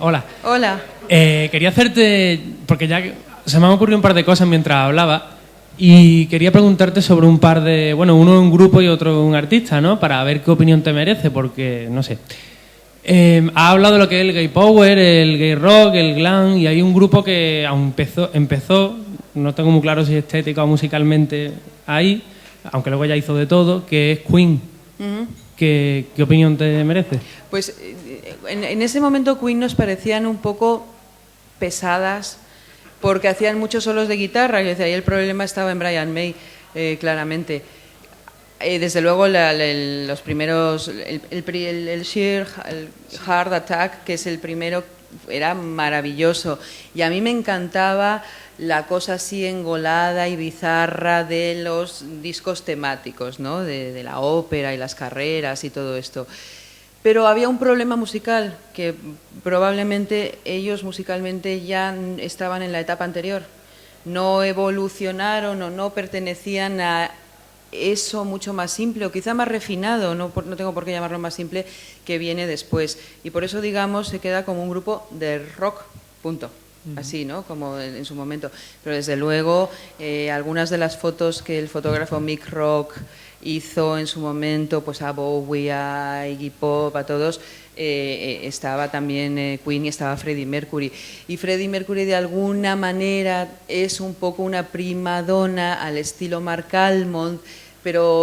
Hola. Hola. Quería hacerte, porque ya se me han ocurrido un par de cosas mientras hablaba, y quería preguntarte sobre un par de, bueno, uno un grupo y otro un artista, ¿no? Para ver qué opinión te merece, porque, no sé. Ha hablado de lo que es el gay power, el gay rock, el glam, y hay un grupo que aún empezó, no tengo muy claro si estética o musicalmente ahí, aunque luego ya hizo de todo, que es Queen. ¿Qué opinión te merece? Pues en ese momento Queen nos parecían un poco pesadas porque hacían muchos solos de guitarra, y el problema estaba en Brian May, claramente. Desde luego los primeros, el Sheer, el Heart Attack, que es el primero, era maravilloso. Y a mí me encantaba la cosa así engolada y bizarra de los discos temáticos, ¿no? De la ópera y las carreras y todo esto. Pero había un problema musical, que probablemente ellos musicalmente ya estaban en la etapa anterior. No evolucionaron o no pertenecían a eso mucho más simple o quizá más refinado, no tengo por qué llamarlo más simple, que viene después. Y por eso, digamos, se queda como un grupo de rock, punto. Así, ¿no? Como en su momento. Pero desde luego, algunas de las fotos que el fotógrafo Mick Rock hizo en su momento, pues a Bowie, a Iggy Pop, a todos, estaba también Queen y estaba Freddie Mercury. Y Freddie Mercury de alguna manera es un poco una prima donna al estilo Mark Almond, pero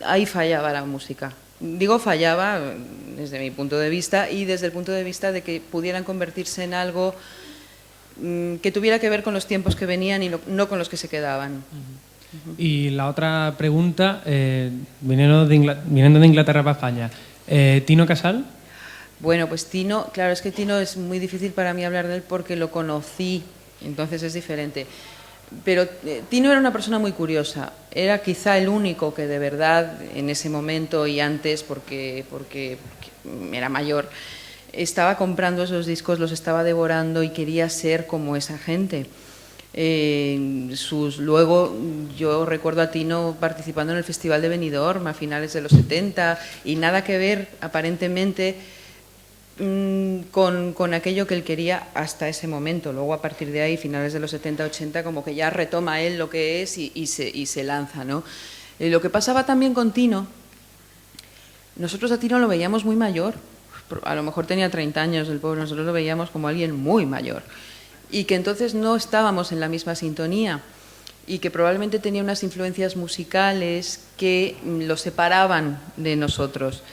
ahí fallaba la música. Digo fallaba desde mi punto de vista y desde el punto de vista de que pudieran convertirse en algo que tuviera que ver con los tiempos que venían y no con los que se quedaban. Y la otra pregunta, viniendo de Inglaterra para España, ¿Tino Casal? Bueno, pues Tino, claro, es que Tino es muy difícil para mí hablar de él porque lo conocí, entonces es diferente. Pero Tino era una persona muy curiosa, era quizá el único que de verdad en ese momento y antes, porque era mayor, estaba comprando esos discos, los estaba devorando y quería ser como esa gente. Luego yo recuerdo a Tino participando en el Festival de Benidorm a finales de los 70 y nada que ver aparentemente con aquello que él quería hasta ese momento. Luego a partir de ahí, finales de los 70-80, como que ya retoma él lo que es y se lanza, ¿no? Lo que pasaba también con Tino, nosotros a Tino lo veíamos muy mayor, a lo mejor tenía 30 años el pobre, nosotros lo veíamos como alguien muy mayor y que entonces no estábamos en la misma sintonía y que probablemente tenía unas influencias musicales que lo separaban de nosotros.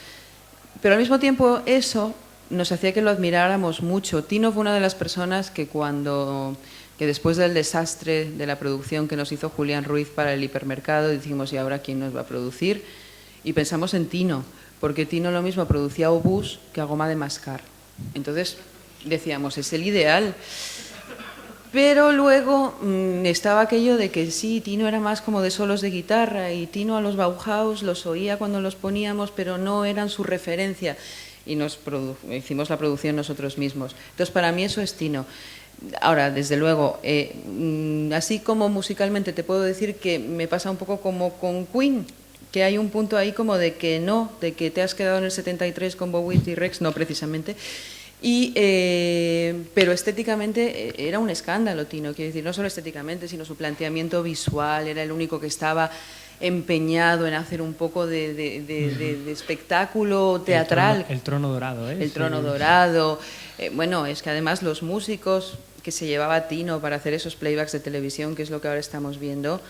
Pero al mismo tiempo eso nos hacía que lo admiráramos mucho. Tino fue una de las personas que después del desastre de la producción que nos hizo Julián Ruiz para el hipermercado, dijimos, ¿y ahora quién nos va a producir? Y pensamos en Tino, porque Tino lo mismo producía obús que a goma de mascar. Entonces decíamos, es el ideal. Pero luego estaba aquello de que sí, Tino era más como de solos de guitarra y Tino a los Bauhaus los oía cuando los poníamos, pero no eran su referencia y hicimos la producción nosotros mismos. Entonces para mí eso es Tino. Ahora, desde luego, así como musicalmente te puedo decir que me pasa un poco como con Queen, que hay un punto ahí como de que no, de que te has quedado en el 73 con Bowie y Rex, no precisamente. Pero estéticamente era un escándalo, Tino, quiero decir, no solo estéticamente, sino su planteamiento visual, era el único que estaba empeñado en hacer un poco de espectáculo teatral. El trono dorado, ¿eh? El trono dorado. Bueno, es que además los músicos que se llevaba Tino para hacer esos playbacks de televisión, que es lo que ahora estamos viendo,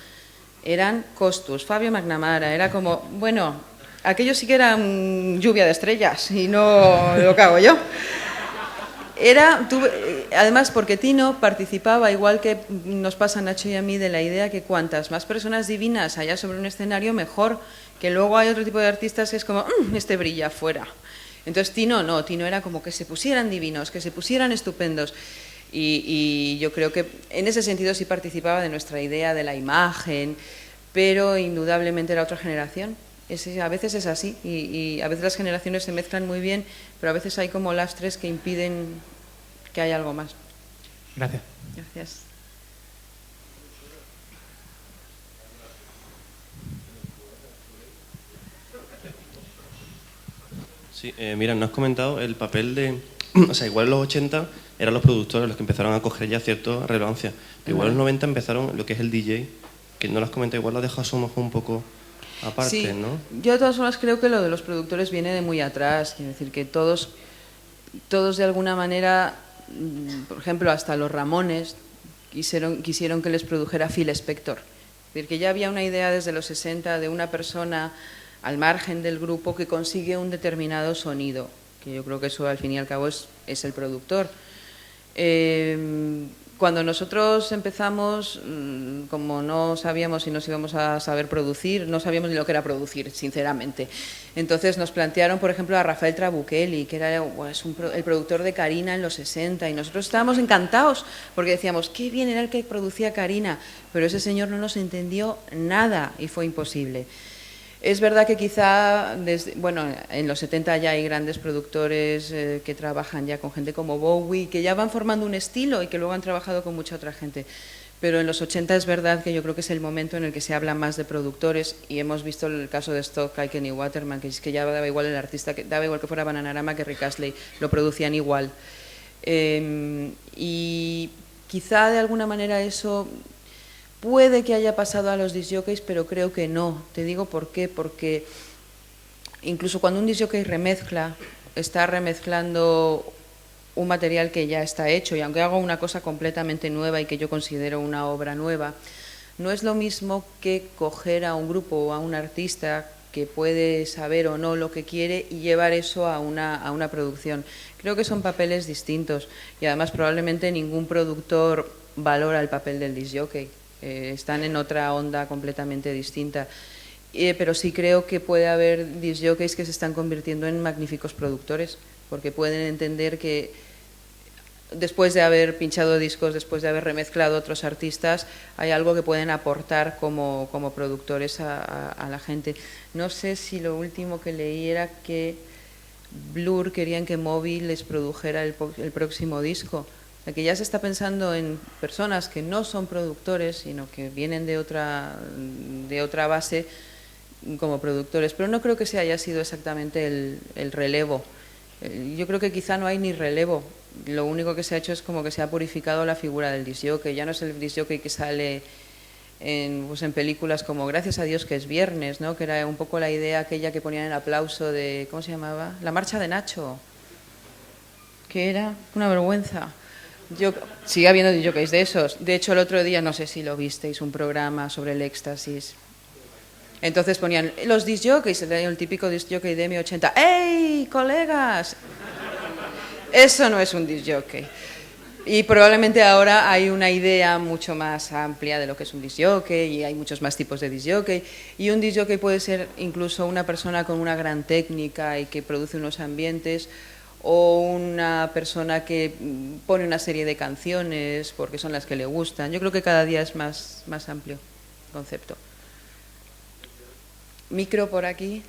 eran Costus, Fabio McNamara, era como, bueno, aquello sí que era lluvia de estrellas y no lo que hago yo. Además, porque Tino participaba, igual que nos pasa a Nacho y a mí, de la idea que cuantas más personas divinas haya sobre un escenario, mejor, que luego hay otro tipo de artistas que es como, este brilla fuera. Entonces Tino no, Tino era como que se pusieran divinos, que se pusieran estupendos. Y yo creo que en ese sentido sí participaba de nuestra idea de la imagen, pero indudablemente era otra generación. A veces es así y a veces las generaciones se mezclan muy bien, pero a veces hay como lastres que impiden que haya algo más. Gracias. Gracias. Sí, mira, nos has comentado el papel o sea, igual en los 80 eran los productores los que empezaron a coger ya cierta relevancia. Pero igual en los 90 empezaron lo que es el DJ, que no lo has comentado, igual lo has dejado un poco aparte, sí, ¿no? Yo de todas formas creo que lo de los productores viene de muy atrás, quiero decir que todos de alguna manera, por ejemplo, hasta los Ramones quisieron que les produjera Phil Spector. Es decir, que ya había una idea desde los 60 de una persona al margen del grupo que consigue un determinado sonido, que yo creo que eso al fin y al cabo es el productor. Cuando nosotros empezamos, como no sabíamos si nos íbamos a saber producir, no sabíamos ni lo que era producir, sinceramente. Entonces nos plantearon, por ejemplo, a Rafael Trabuchelli, que era el productor de Carina en los 60, y nosotros estábamos encantados, porque decíamos, qué bien era el que producía Carina, pero ese señor no nos entendió nada y fue imposible. Es verdad que quizá, en los 70 ya hay grandes productores que trabajan ya con gente como Bowie, que ya van formando un estilo y que luego han trabajado con mucha otra gente. Pero en los 80 es verdad que yo creo que es el momento en el que se habla más de productores, y hemos visto el caso de Stock Aitken y Waterman, que es que ya daba igual el artista, que daba igual que fuera Bananarama que Rick Astley, lo producían igual. Y quizá de alguna manera eso puede que haya pasado a los disc-jockeys, pero creo que no. Te digo por qué, porque incluso cuando un disc-jockey remezcla, está remezclando un material que ya está hecho, y aunque haga una cosa completamente nueva y que yo considero una obra nueva, no es lo mismo que coger a un grupo o a un artista que puede saber o no lo que quiere y llevar eso a una producción. Creo que son papeles distintos, y además probablemente ningún productor valora el papel del disc-jockey. Están en otra onda completamente distinta, pero sí creo que puede haber disc-jockeys que se están convirtiendo en magníficos productores, porque pueden entender que después de haber pinchado discos, después de haber remezclado otros artistas, hay algo que pueden aportar como productores a la gente. No sé si lo último que leí era que Blur querían que Moby les produjera el próximo disco. Que ya se está pensando en personas que no son productores, sino que vienen de otra base como productores, pero no creo que se haya sido exactamente el relevo. Yo creo que quizá no hay ni relevo, lo único que se ha hecho es como que se ha purificado la figura del disc-jockey, ya no es el disc-jockey que sale en películas como Gracias a Dios que es viernes, ¿no? Que era un poco la idea aquella que ponían el aplauso de, ¿cómo se llamaba? La marcha de Nacho, que era una vergüenza. Sigue habiendo disc-jockeys de esos. De hecho, el otro día, no sé si lo visteis, un programa sobre el éxtasis. Entonces ponían los disc-jockeys, el típico disc-jockey de M80. ¡Ey, colegas! Eso no es un disc-jockey. Y probablemente ahora hay una idea mucho más amplia de lo que es un disc-jockey, y hay muchos más tipos de disc-jockey. Y un disc-jockey puede ser incluso una persona con una gran técnica y que produce unos ambientes, o una persona que pone una serie de canciones porque son las que le gustan. Yo creo que cada día es más amplio el concepto. Micro por aquí.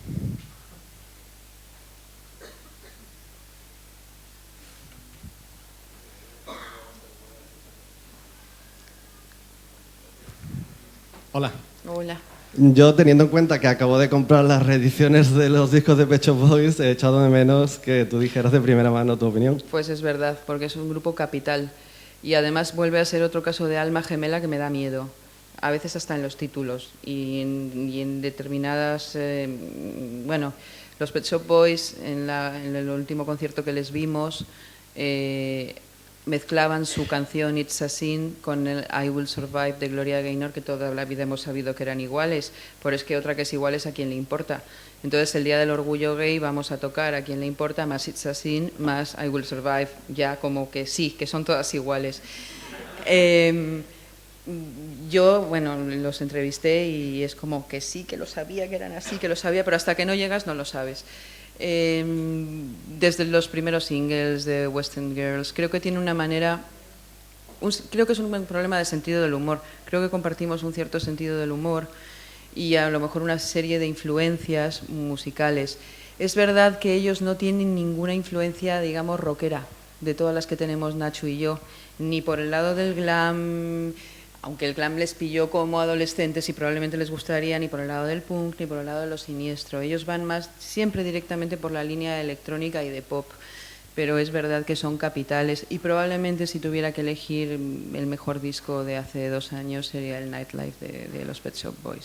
Hola. Hola. Yo, teniendo en cuenta que acabo de comprar las reediciones de los discos de Pet Shop Boys, he echado de menos que tú dijeras de primera mano tu opinión. Pues es verdad, porque es un grupo capital. Y además vuelve a ser otro caso de alma gemela que me da miedo. A veces hasta en los títulos. Y en determinadas... los Pet Shop Boys, en el último concierto que les vimos, mezclaban su canción It's a Sin con el I Will Survive de Gloria Gaynor, que toda la vida hemos sabido que eran iguales, pero es que otra que es igual es A Quién le importa. Entonces el día del orgullo gay vamos a tocar A Quién le importa, más It's a Sin, más I Will Survive, ya como que sí, que son todas iguales. Yo, los entrevisté y es como que sí, que lo sabía, que eran así, que lo sabía, pero hasta que no llegas no lo sabes. Desde los primeros singles de Western Girls, creo que tiene una manera, creo que es un problema de sentido del humor, creo que compartimos un cierto sentido del humor y a lo mejor una serie de influencias musicales. Es verdad que ellos no tienen ninguna influencia, digamos, rockera, de todas las que tenemos Nacho y yo, ni por el lado del glam, aunque el glam les pilló como adolescentes y probablemente les gustaría, ni por el lado del punk, ni por el lado de lo siniestro. Ellos van más siempre directamente por la línea electrónica y de pop. pero es verdad que son capitales y probablemente si tuviera que elegir el mejor disco de hace 2 años sería el Nightlife de los Pet Shop Boys.